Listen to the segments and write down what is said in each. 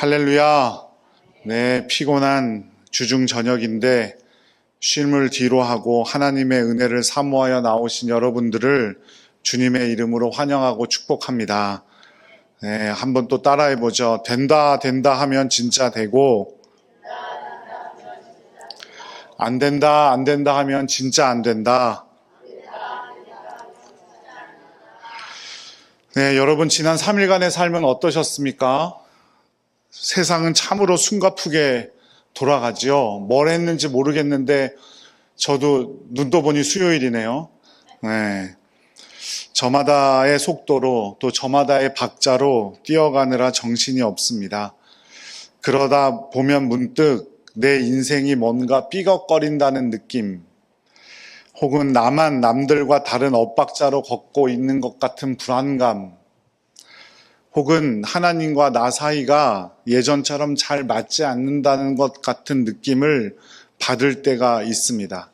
할렐루야. 네, 피곤한 주중 저녁인데 쉼을 뒤로 하고 하나님의 은혜를 사모하여 나오신 여러분들을 주님의 이름으로 환영하고 축복합니다. 네, 한번 또 따라해 보죠. 된다, 된다 하면 진짜 되고, 안 된다, 안 된다 하면 진짜 안 된다. 네, 여러분 지난 3일간의 삶은 어떠셨습니까? 세상은 참으로 숨가쁘게 돌아가죠. 뭘 했는지 모르겠는데 저도 눈도 보니 수요일이네요. 네. 저마다의 속도로 또 저마다의 박자로 뛰어가느라 정신이 없습니다. 그러다 보면 문득 내 인생이 뭔가 삐걱거린다는 느낌, 혹은 나만 남들과 다른 엇박자로 걷고 있는 것 같은 불안감, 혹은 하나님과 나 사이가 예전처럼 잘 맞지 않는다는 것 같은 느낌을 받을 때가 있습니다.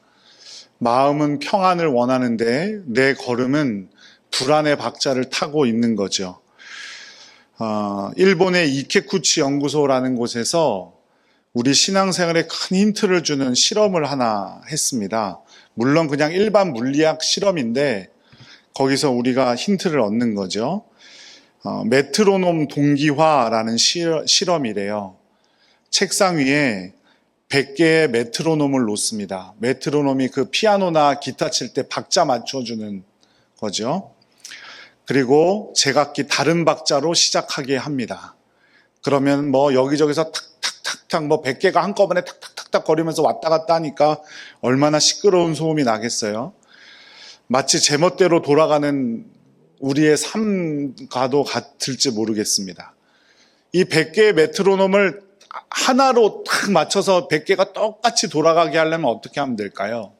마음은 평안을 원하는데 내 걸음은 불안의 박자를 타고 있는 거죠. 일본의 이케쿠치 연구소라는 곳에서 우리 신앙생활에 큰 힌트를 주는 실험을 하나 했습니다. 물론 그냥 일반 물리학 실험인데 거기서 우리가 힌트를 얻는 거죠. 메트로놈 동기화라는 실험이래요. 책상 위에 100개의 메트로놈을 놓습니다. 메트로놈이 그 피아노나 기타 칠 때 박자 맞춰주는 거죠. 그리고 제각기 다른 박자로 시작하게 합니다. 그러면 여기저기서 탁탁탁탁 100개가 한꺼번에 탁탁탁탁 거리면서 왔다 갔다 하니까 얼마나 시끄러운 소음이 나겠어요. 마치 제멋대로 돌아가는 우리의 삶과도 같을지 모르겠습니다. 이 100개의 메트로놈을 하나로 딱 맞춰서 100개가 똑같이 돌아가게 하려면 어떻게 하면 될까요?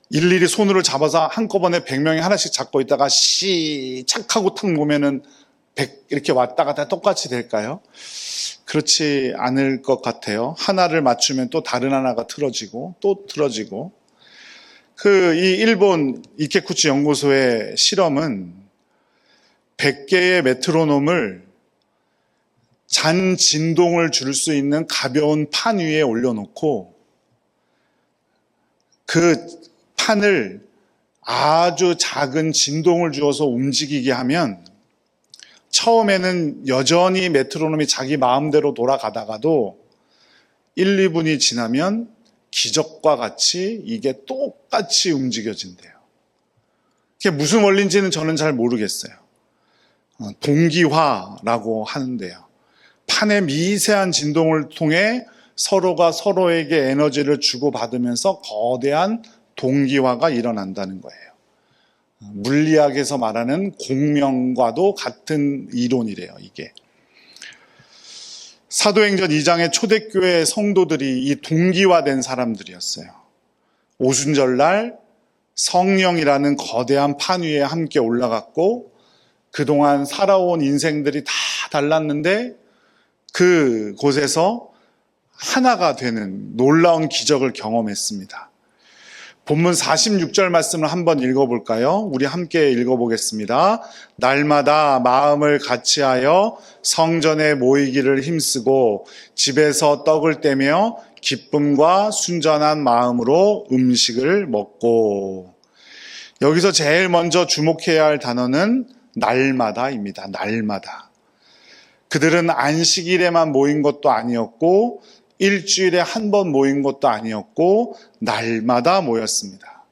일일이 손으로 잡아서 한꺼번에 100명이 하나씩 잡고 있다가 시착하고 탁 놓으면은 100 이렇게 왔다 갔다 똑같이 될까요? 그렇지 않을 것 같아요. 하나를 맞추면 또 다른 하나가 틀어지고 또 틀어지고. 이 일본 이케쿠치 연구소의 실험은 100개의 메트로놈을 잔 진동을 줄 수 있는 가벼운 판 위에 올려놓고 그 판을 아주 작은 진동을 주어서 움직이게 하면 처음에는 여전히 메트로놈이 자기 마음대로 돌아가다가도 1, 2분이 지나면 기적과 같이 이게 똑같이 움직여진대요. 그게 무슨 원리인지는 저는 잘 모르겠어요. 동기화라고 하는데요. 판의 미세한 진동을 통해 서로가 서로에게 에너지를 주고받으면서 거대한 동기화가 일어난다는 거예요. 물리학에서 말하는 공명과도 같은 이론이래요, 이게. 사도행전 2장의 초대교회 성도들이 이 동기화된 사람들이었어요. 오순절날 성령이라는 거대한 판 위에 함께 올라갔고 그동안 살아온 인생들이 다 달랐는데 그곳에서 하나가 되는 놀라운 기적을 경험했습니다. 본문 46절 말씀을 한번 읽어볼까요? 우리 함께 읽어보겠습니다. 날마다 마음을 같이하여 성전에 모이기를 힘쓰고 집에서 떡을 떼며 기쁨과 순전한 마음으로 음식을 먹고. 여기서 제일 먼저 주목해야 할 단어는 날마다입니다. 날마다. 그들은 안식일에만 모인 것도 아니었고 일주일에 한 번 모인 것도 아니었고 날마다 모였습니다.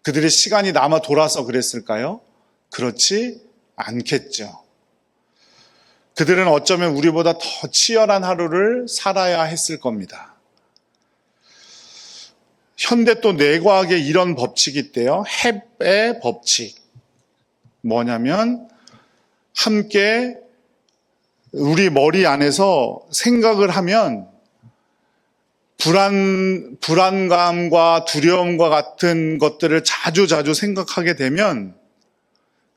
그들의 시간이 남아 돌아서 그랬을까요? 그렇지 않겠죠. 그들은 어쩌면 우리보다 더 치열한 하루를 살아야 했을 겁니다. 현대 또 뇌과학에 이런 법칙이 있대요. 햅의 법칙. 뭐냐면 함께 우리 머리 안에서 생각을 하면 불안감과 두려움과 같은 것들을 자주 생각하게 되면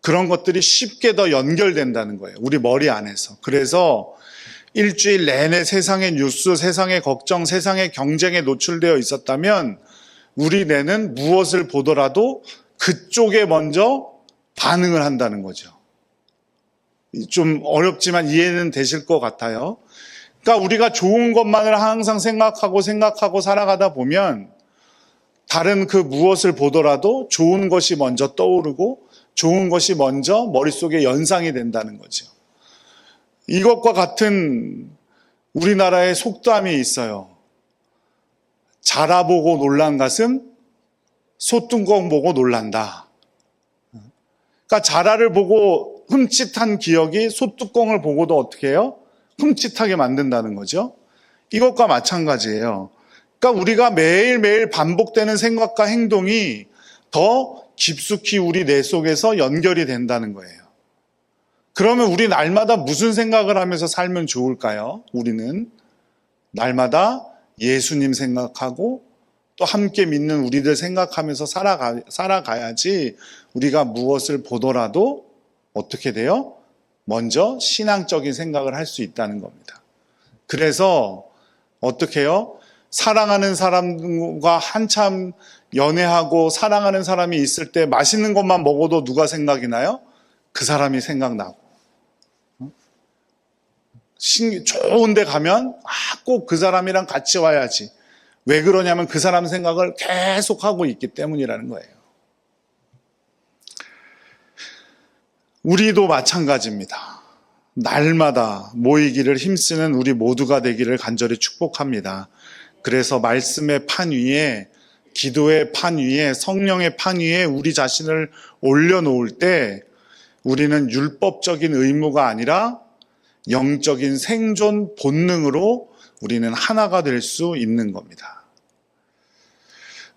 그런 것들이 쉽게 더 연결된다는 거예요. 우리 머리 안에서. 그래서 일주일 내내 세상의 뉴스, 세상의 걱정, 세상의 경쟁에 노출되어 있었다면 우리 뇌는 무엇을 보더라도 그쪽에 먼저 반응을 한다는 거죠. 좀 어렵지만 이해는 되실 것 같아요. 그러니까 우리가 좋은 것만을 항상 생각하고 살아가다 보면 다른 그 무엇을 보더라도 좋은 것이 먼저 떠오르고 좋은 것이 먼저 머릿속에 연상이 된다는 거죠. 이것과 같은 우리나라의 속담이 있어요. 자라보고 놀란 가슴, 소뚜껑 보고 놀란다. 그러니까 자라를 보고 흠칫한 기억이 소뚜껑을 보고도 어떻게 해요? 흠칫하게 만든다는 거죠. 이것과 마찬가지예요. 그러니까 우리가 매일매일 반복되는 생각과 행동이 더 깊숙이 우리 뇌 속에서 연결이 된다는 거예요. 그러면 우리 날마다 무슨 생각을 하면서 살면 좋을까요? 우리는 날마다 예수님 생각하고 또 함께 믿는 우리들 생각하면서 살아가야지 우리가 무엇을 보더라도 어떻게 돼요? 먼저 신앙적인 생각을 할 수 있다는 겁니다. 그래서 어떻게 해요? 사랑하는 사람과 한참 연애하고 사랑하는 사람이 있을 때 맛있는 것만 먹어도 누가 생각이 나요? 그 사람이 생각나고. 좋은 데 가면 꼭 그 사람이랑 같이 와야지. 왜 그러냐면 그 사람 생각을 계속 하고 있기 때문이라는 거예요. 우리도 마찬가지입니다. 날마다 모이기를 힘쓰는 우리 모두가 되기를 간절히 축복합니다. 그래서 말씀의 판 위에, 기도의 판 위에, 성령의 판 위에 우리 자신을 올려놓을 때 우리는 율법적인 의무가 아니라 영적인 생존 본능으로 우리는 하나가 될 수 있는 겁니다.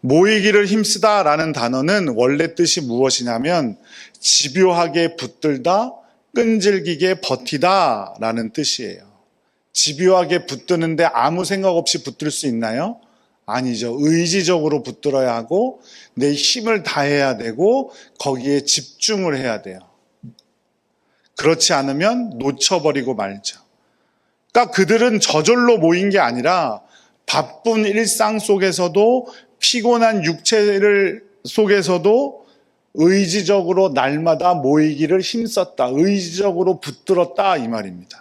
모이기를 힘쓰다라는 단어는 원래 뜻이 무엇이냐면 집요하게 붙들다, 끈질기게 버티다라는 뜻이에요. 집요하게 붙드는데 아무 생각 없이 붙들 수 있나요? 아니죠. 의지적으로 붙들어야 하고 내 힘을 다해야 되고 거기에 집중을 해야 돼요. 그렇지 않으면 놓쳐버리고 말죠. 그러니까 그들은 저절로 모인 게 아니라 바쁜 일상 속에서도 피곤한 육체를 속에서도 의지적으로 날마다 모이기를 힘썼다. 의지적으로 붙들었다 이 말입니다.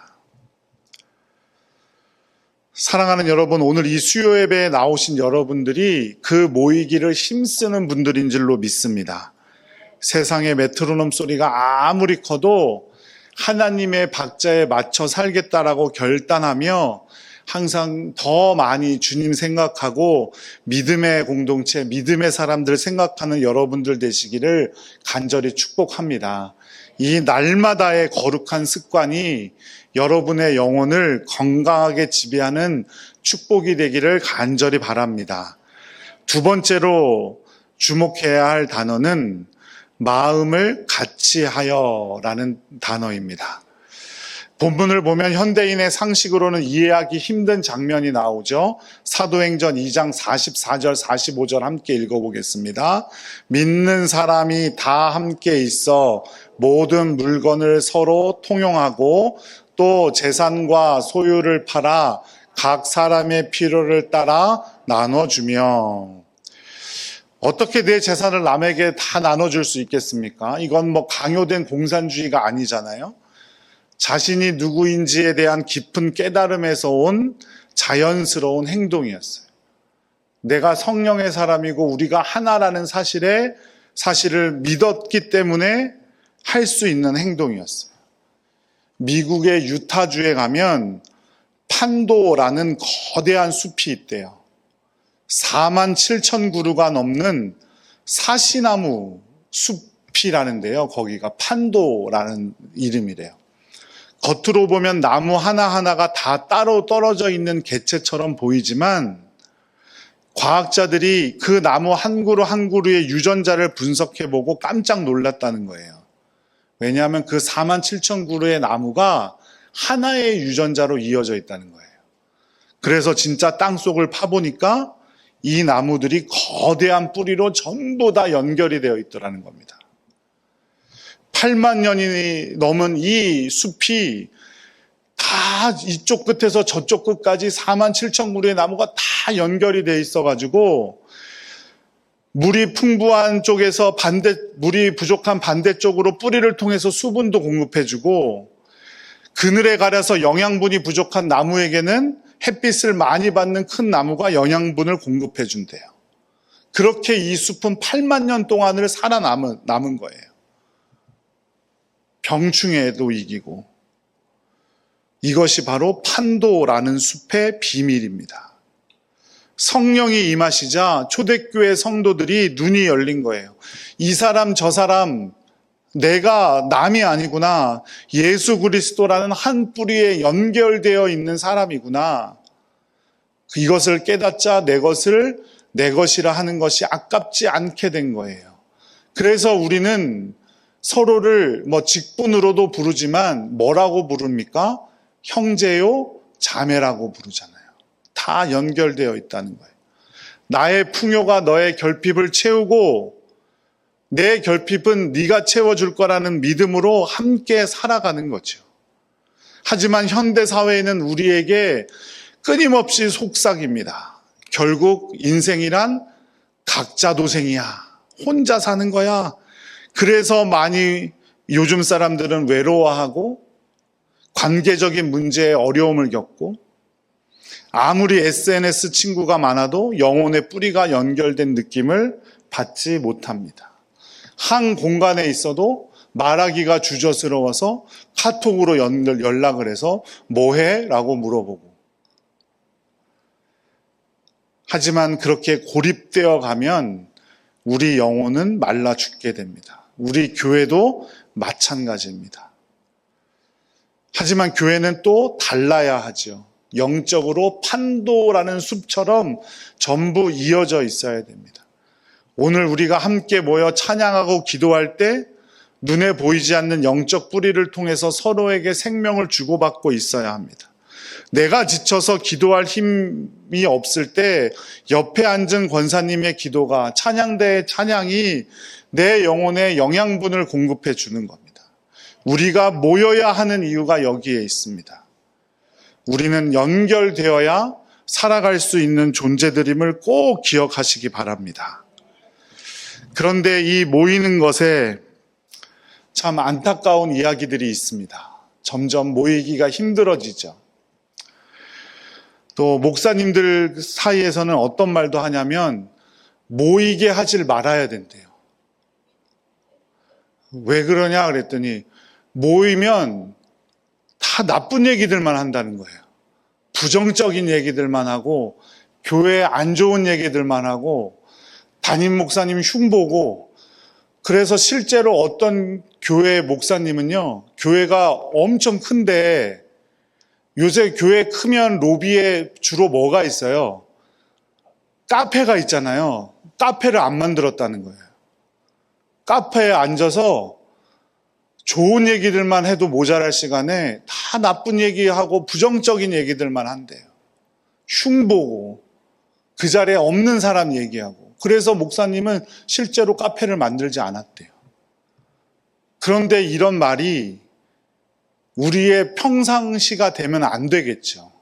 사랑하는 여러분, 오늘 이 수요 예배에 나오신 여러분들이 그 모이기를 힘쓰는 분들인 줄로 믿습니다. 세상의 메트로놈 소리가 아무리 커도 하나님의 박자에 맞춰 살겠다라고 결단하며 항상 더 많이 주님 생각하고 믿음의 공동체, 믿음의 사람들 생각하는 여러분들 되시기를 간절히 축복합니다. 이 날마다의 거룩한 습관이 여러분의 영혼을 건강하게 지배하는 축복이 되기를 간절히 바랍니다. 두 번째로 주목해야 할 단어는 마음을 같이 하여라는 단어입니다. 본문을 보면 현대인의 상식으로는 이해하기 힘든 장면이 나오죠. 사도행전 2장 44절 45절 함께 읽어보겠습니다. 믿는 사람이 다 함께 있어 모든 물건을 서로 통용하고 또 재산과 소유를 팔아 각 사람의 필요를 따라 나눠주며. 어떻게 내 재산을 남에게 다 나눠줄 수 있겠습니까? 이건 뭐 강요된 공산주의가 아니잖아요. 자신이 누구인지에 대한 깊은 깨달음에서 온 자연스러운 행동이었어요. 내가 성령의 사람이고 우리가 하나라는 사실을 믿었기 때문에 할 수 있는 행동이었어요. 미국의 유타주에 가면 판도라는 거대한 숲이 있대요. 4만 7천 그루가 넘는 사시나무 숲이라는데요. 거기가 판도라는 이름이래요. 겉으로 보면 나무 하나하나가 다 따로 떨어져 있는 개체처럼 보이지만 과학자들이 그 나무 한 그루 한 그루의 유전자를 분석해보고 깜짝 놀랐다는 거예요. 왜냐하면 그 4만 7천 그루의 나무가 하나의 유전자로 이어져 있다는 거예요. 그래서 진짜 땅속을 파보니까 이 나무들이 거대한 뿌리로 전부 다 연결이 되어 있더라는 겁니다. 8만 년이 넘은 이 숲이 다 이쪽 끝에서 저쪽 끝까지 4만 7천 그루의 나무가 다 연결이 되어 있어가지고 물이 풍부한 쪽에서 물이 부족한 반대쪽으로 뿌리를 통해서 수분도 공급해주고 그늘에 가려서 영양분이 부족한 나무에게는 햇빛을 많이 받는 큰 나무가 영양분을 공급해 준대요. 그렇게 이 숲은 8만 년 동안을 살아남은 거예요. 병충해도 이기고. 이것이 바로 판도라는 숲의 비밀입니다. 성령이 임하시자 초대교회 성도들이 눈이 열린 거예요. 이 사람 저 사람 내가 남이 아니구나. 예수 그리스도라는 한 뿌리에 연결되어 있는 사람이구나. 이것을 깨닫자 내 것을 내 것이라 하는 것이 아깝지 않게 된 거예요. 그래서 우리는 서로를 직분으로도 부르지만 뭐라고 부릅니까? 형제요, 자매라고 부르잖아요. 다 연결되어 있다는 거예요. 나의 풍요가 너의 결핍을 채우고 내 결핍은 네가 채워줄 거라는 믿음으로 함께 살아가는 거죠. 하지만 현대 사회에는 우리에게 끊임없이 속삭입니다. 결국 인생이란 각자 도생이야. 혼자 사는 거야. 그래서 많이 요즘 사람들은 외로워하고 관계적인 문제에 어려움을 겪고 아무리 SNS 친구가 많아도 영혼의 뿌리가 연결된 느낌을 받지 못합니다. 한 공간에 있어도 말하기가 주저스러워서 카톡으로 연락을 해서 뭐해? 라고 물어보고. 하지만 그렇게 고립되어 가면 우리 영혼은 말라 죽게 됩니다. 우리 교회도 마찬가지입니다. 하지만 교회는 또 달라야 하죠. 영적으로 판도라는 숲처럼 전부 이어져 있어야 됩니다. 오늘 우리가 함께 모여 찬양하고 기도할 때 눈에 보이지 않는 영적 뿌리를 통해서 서로에게 생명을 주고받고 있어야 합니다. 내가 지쳐서 기도할 힘이 없을 때 옆에 앉은 권사님의 기도가 찬양대의 찬양이 내 영혼에 영양분을 공급해 주는 겁니다. 우리가 모여야 하는 이유가 여기에 있습니다. 우리는 연결되어야 살아갈 수 있는 존재들임을 꼭 기억하시기 바랍니다. 그런데 이 모이는 것에 참 안타까운 이야기들이 있습니다. 점점 모이기가 힘들어지죠. 또 목사님들 사이에서는 어떤 말도 하냐면 모이게 하질 말아야 된대요. 왜 그러냐 그랬더니 모이면 다 나쁜 얘기들만 한다는 거예요. 부정적인 얘기들만 하고 교회에 안 좋은 얘기들만 하고 담임 목사님 흉보고 그래서 실제로 어떤 교회 목사님은요. 교회가 엄청 큰데 요새 교회 크면 로비에 주로 뭐가 있어요? 카페가 있잖아요. 카페를 안 만들었다는 거예요. 카페에 앉아서 좋은 얘기들만 해도 모자랄 시간에 다 나쁜 얘기하고 부정적인 얘기들만 한대요. 흉보고 그 자리에 없는 사람 얘기하고 그래서 목사님은 실제로 카페를 만들지 않았대요. 그런데 이런 말이 우리의 평상시가 되면 안 되겠죠.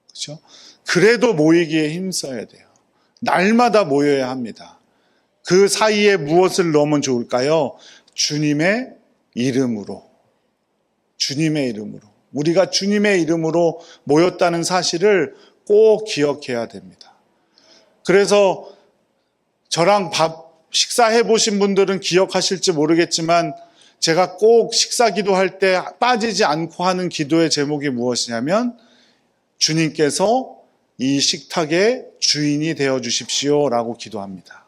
그렇죠? 그래도 모이기에 힘써야 돼요. 날마다 모여야 합니다. 그 사이에 무엇을 넣으면 좋을까요? 주님의 이름으로. 주님의 이름으로. 우리가 주님의 이름으로 모였다는 사실을 꼭 기억해야 됩니다. 그래서 저랑 식사해 보신 분들은 기억하실지 모르겠지만 제가 꼭 식사 기도할 때 빠지지 않고 하는 기도의 제목이 무엇이냐면 주님께서 이 식탁의 주인이 되어 주십시오 라고 기도합니다.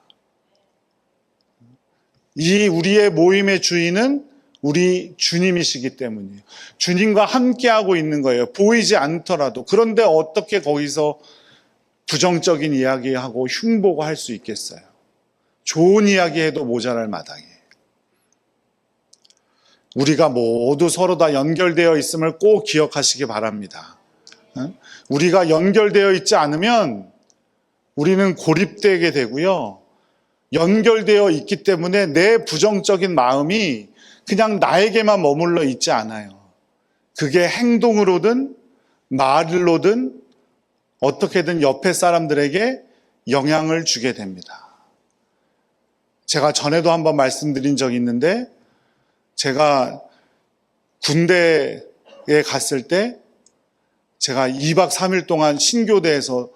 이 우리의 모임의 주인은 우리 주님이시기 때문이에요. 주님과 함께하고 있는 거예요. 보이지 않더라도. 그런데 어떻게 거기서 부정적인 이야기하고 흉보고 할 수 있겠어요? 좋은 이야기해도 모자랄 마당에. 우리가 모두 서로 다 연결되어 있음을 꼭 기억하시기 바랍니다. 우리가 연결되어 있지 않으면 우리는 고립되게 되고요. 연결되어 있기 때문에 내 부정적인 마음이 그냥 나에게만 머물러 있지 않아요. 그게 행동으로든 말로든 어떻게든 옆에 사람들에게 영향을 주게 됩니다. 제가 전에도 한번 말씀드린 적이 있는데 제가 군대 갔을 때 제가 2박 3일 동안 신교대에서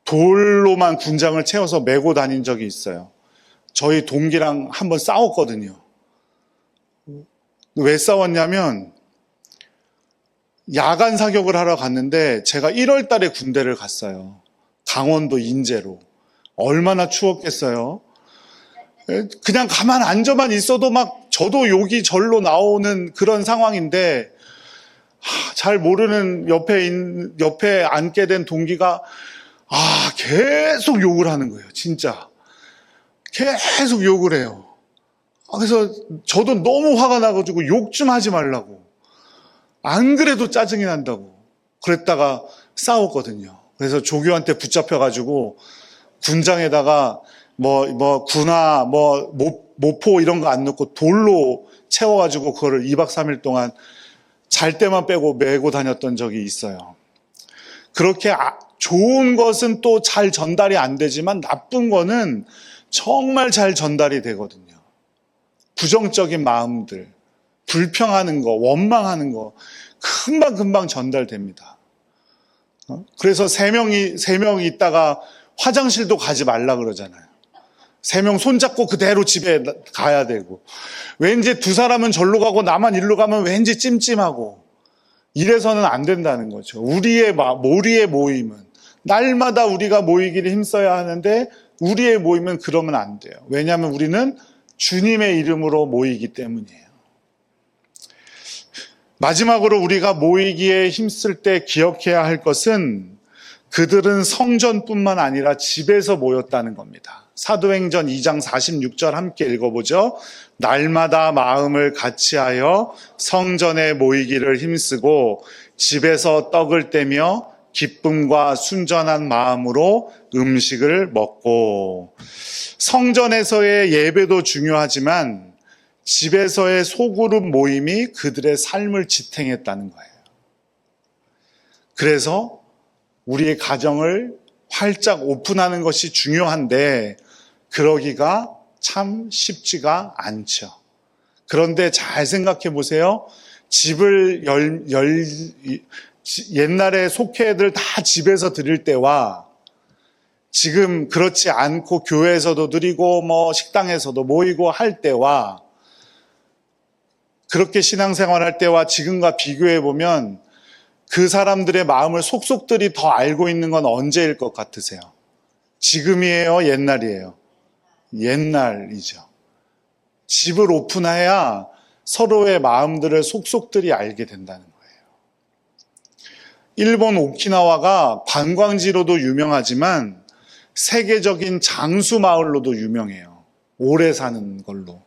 돌로만 군장을 채워서 메고 다닌 적이 있어요. 저희 동기랑 한번 싸웠거든요. 왜 싸웠냐면 야간 사격을 하러 갔는데 제가 1월 달에 군대를 갔어요. 강원도 인제로. 얼마나 추웠겠어요. 그냥 가만 앉아만 있어도 막 저도 욕이 절로 나오는 그런 상황인데 잘 모르는 옆에 앉게 된 동기가 계속 욕을 하는 거예요. 진짜 계속 욕을 해요. 그래서 저도 너무 화가 나가지고 욕 좀 하지 말라고, 안 그래도 짜증이 난다고 그랬다가 싸웠거든요. 그래서 조교한테 붙잡혀가지고 군장에다가 군화, 모포 이런 거 안 넣고 돌로 채워가지고 그거를 2박 3일 동안 잘 때만 빼고 메고 다녔던 적이 있어요. 그렇게 좋은 것은 또 잘 전달이 안 되지만 나쁜 거는 정말 잘 전달이 되거든요. 부정적인 마음들, 불평하는 거, 원망하는 거 금방 전달됩니다. 그래서 세 명이 있다가 화장실도 가지 말라 그러잖아요. 3명 손잡고 그대로 집에 가야 되고, 왠지 두 사람은 절로 가고 나만 일로 가면 왠지 찜찜하고, 이래서는 안 된다는 거죠. 우리의 모임은 날마다 우리가 모이기를 힘써야 하는데 우리의 모임은 그러면 안 돼요. 왜냐하면 우리는 주님의 이름으로 모이기 때문이에요. 마지막으로 우리가 모이기에 힘쓸 때 기억해야 할 것은 그들은 성전뿐만 아니라 집에서 모였다는 겁니다. 사도행전 2장 46절 함께 읽어보죠. 날마다 마음을 같이하여 성전에 모이기를 힘쓰고 집에서 떡을 떼며 기쁨과 순전한 마음으로 음식을 먹고. 성전에서의 예배도 중요하지만 집에서의 소그룹 모임이 그들의 삶을 지탱했다는 거예요. 그래서 우리의 가정을 활짝 오픈하는 것이 중요한데 그러기가 참 쉽지가 않죠. 그런데 잘 생각해 보세요. 집을 옛날에 속회들 다 집에서 드릴 때와 지금 그렇지 않고 교회에서도 드리고 식당에서도 모이고 할 때와, 그렇게 신앙생활할 때와 지금과 비교해 보면 그 사람들의 마음을 속속들이 더 알고 있는 건 언제일 것 같으세요? 지금이에요? 옛날이에요? 옛날이죠. 집을 오픈해야 서로의 마음들을 속속들이 알게 된다는 거예요. 일본 오키나와가 관광지로도 유명하지만 세계적인 장수 마을로도 유명해요. 오래 사는 걸로.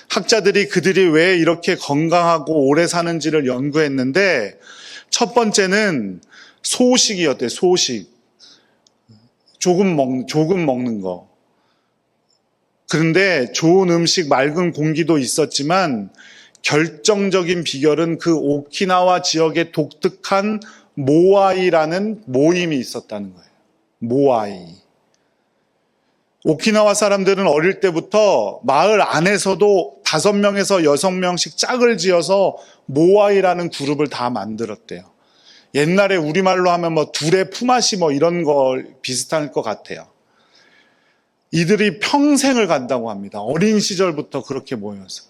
학자들이 그들이 왜 이렇게 건강하고 오래 사는지를 연구했는데 첫 번째는 소식이었대요. 소식. 조금 먹는 거. 그런데 좋은 음식, 맑은 공기도 있었지만 결정적인 비결은 그 오키나와 지역의 독특한 모아이라는 모임이 있었다는 거예요. 모아이. 오키나와 사람들은 어릴 때부터 마을 안에서도 5명에서 6명씩 짝을 지어서 모아이라는 그룹을 다 만들었대요. 옛날에 우리말로 하면 둘의 품앗이 이런 거 비슷할 것 같아요. 이들이 평생을 간다고 합니다. 어린 시절부터 그렇게 모여서.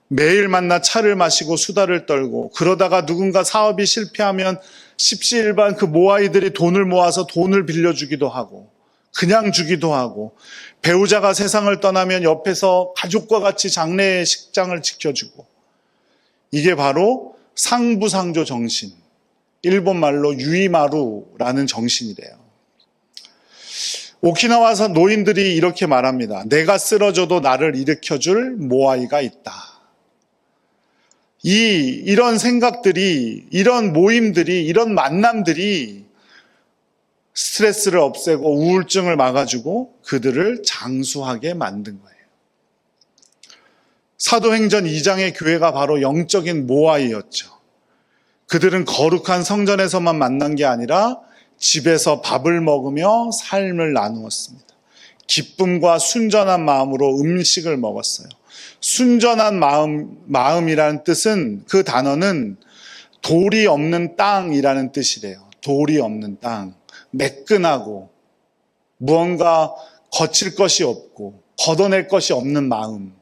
매일 만나 차를 마시고 수다를 떨고, 그러다가 누군가 사업이 실패하면 십시일반 그 모아이들이 돈을 모아서 돈을 빌려주기도 하고 그냥 주기도 하고, 배우자가 세상을 떠나면 옆에서 가족과 같이 장례식장을 지켜주고, 이게 바로 상부상조 정신, 일본 말로 유이마루라는 정신이래요. 오키나와 노인들이 이렇게 말합니다. 내가 쓰러져도 나를 일으켜줄 모아이가 있다. 이런 생각들이, 이런 모임들이, 이런 만남들이 스트레스를 없애고 우울증을 막아주고 그들을 장수하게 만든 거예요. 사도행전 2장의 교회가 바로 영적인 모아이였죠. 그들은 거룩한 성전에서만 만난 게 아니라 집에서 밥을 먹으며 삶을 나누었습니다. 기쁨과 순전한 마음으로 음식을 먹었어요. 순전한 마음이라는 뜻은, 그 단어는 돌이 없는 땅이라는 뜻이래요. 돌이 없는 땅. 매끈하고 무언가 거칠 것이 없고 걷어낼 것이 없는 마음.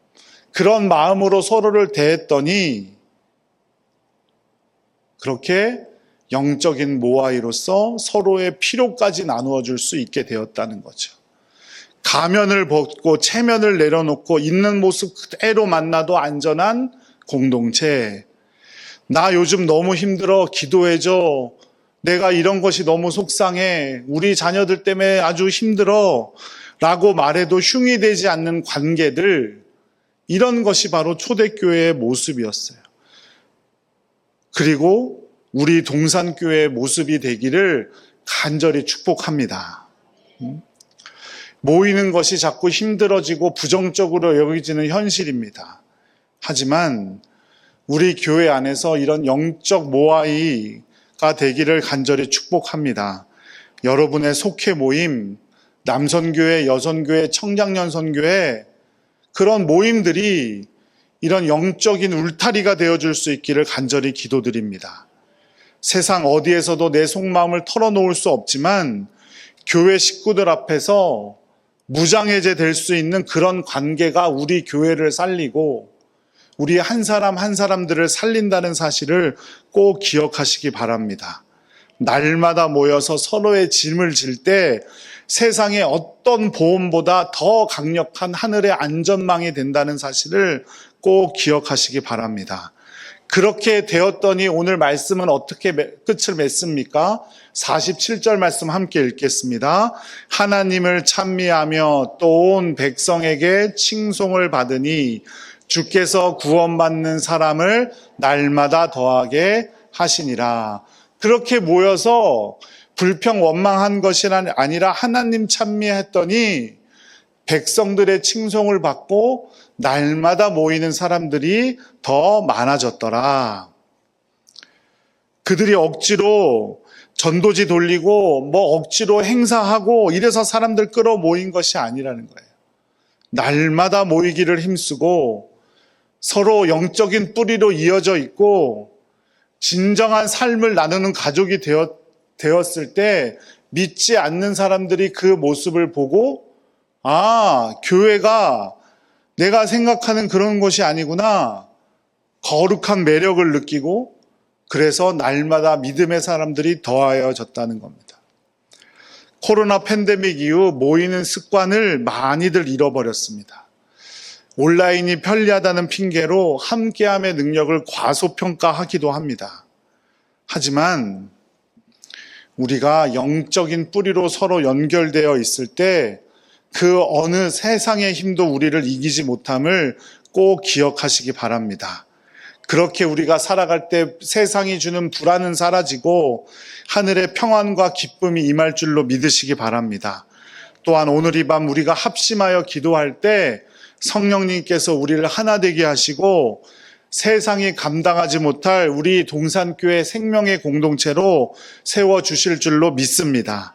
그런 마음으로 서로를 대했더니 그렇게 영적인 모아이로서 서로의 필요까지 나누어 줄 수 있게 되었다는 거죠. 가면을 벗고 체면을 내려놓고 있는 모습 그대로 만나도 안전한 공동체. 나 요즘 너무 힘들어, 기도해줘. 내가 이런 것이 너무 속상해. 우리 자녀들 때문에 아주 힘들어. 라고 말해도 흉이 되지 않는 관계들, 이런 것이 바로 초대교회의 모습이었어요. 그리고 우리 동산교회의 모습이 되기를 간절히 축복합니다. 모이는 것이 자꾸 힘들어지고 부정적으로 여겨지는 현실입니다. 하지만 우리 교회 안에서 이런 영적 모아이가 되기를 간절히 축복합니다. 여러분의 속회 모임, 남선교회, 여선교회, 청장년선교회, 그런 모임들이 이런 영적인 울타리가 되어줄 수 있기를 간절히 기도드립니다. 세상 어디에서도 내 속마음을 털어놓을 수 없지만 교회 식구들 앞에서 무장해제 될 수 있는 그런 관계가 우리 교회를 살리고 우리 한 사람 한 사람들을 살린다는 사실을 꼭 기억하시기 바랍니다. 날마다 모여서 서로의 짐을 질 때 세상의 어떤 보험보다 더 강력한 하늘의 안전망이 된다는 사실을 꼭 기억하시기 바랍니다. 그렇게 되었더니 오늘 말씀은 어떻게 끝을 맺습니까? 47절 말씀 함께 읽겠습니다. 하나님을 찬미하며 또 온 백성에게 칭송을 받으니 주께서 구원받는 사람을 날마다 더하게 하시니라. 그렇게 모여서 불평 원망한 것이 아니라 하나님 찬미했더니 백성들의 칭송을 받고 날마다 모이는 사람들이 더 많아졌더라. 그들이 억지로 전도지 돌리고 억지로 행사하고 이래서 사람들 끌어 모인 것이 아니라는 거예요. 날마다 모이기를 힘쓰고 서로 영적인 뿌리로 이어져 있고 진정한 삶을 나누는 가족이 되었을 때 믿지 않는 사람들이 그 모습을 보고 교회가 내가 생각하는 그런 것이 아니구나. 거룩한 매력을 느끼고 그래서 날마다 믿음의 사람들이 더하여졌다는 겁니다. 코로나 팬데믹 이후 모이는 습관을 많이들 잃어버렸습니다. 온라인이 편리하다는 핑계로 함께함의 능력을 과소평가하기도 합니다. 하지만 우리가 영적인 뿌리로 서로 연결되어 있을 때 그 어느 세상의 힘도 우리를 이기지 못함을 꼭 기억하시기 바랍니다. 그렇게 우리가 살아갈 때 세상이 주는 불안은 사라지고 하늘의 평안과 기쁨이 임할 줄로 믿으시기 바랍니다. 또한 오늘 이 밤 우리가 합심하여 기도할 때 성령님께서 우리를 하나 되게 하시고 세상이 감당하지 못할 우리 동산교회 생명의 공동체로 세워주실 줄로 믿습니다.